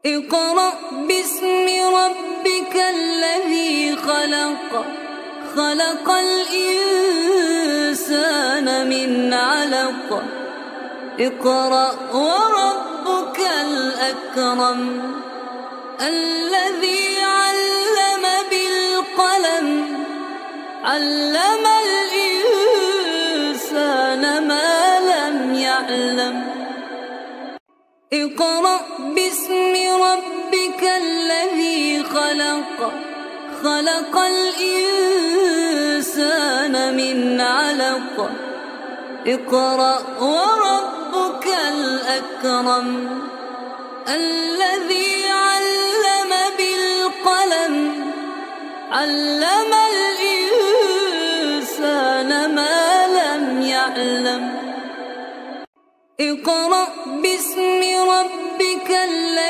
اقرأ باسم ربك الذي خلق خلق الإنسان من علق اقرأ وربك الأكرم الذي علم بالقلم علم الإنسان ما لم يعلم اقرأ باسم ربك الذي خلق خلق الإنسان من علق اقرأ وربك الأكرم الذي علم بالقلم علم الإنسان ما لم يعلم اقرأ باسم ربك الذي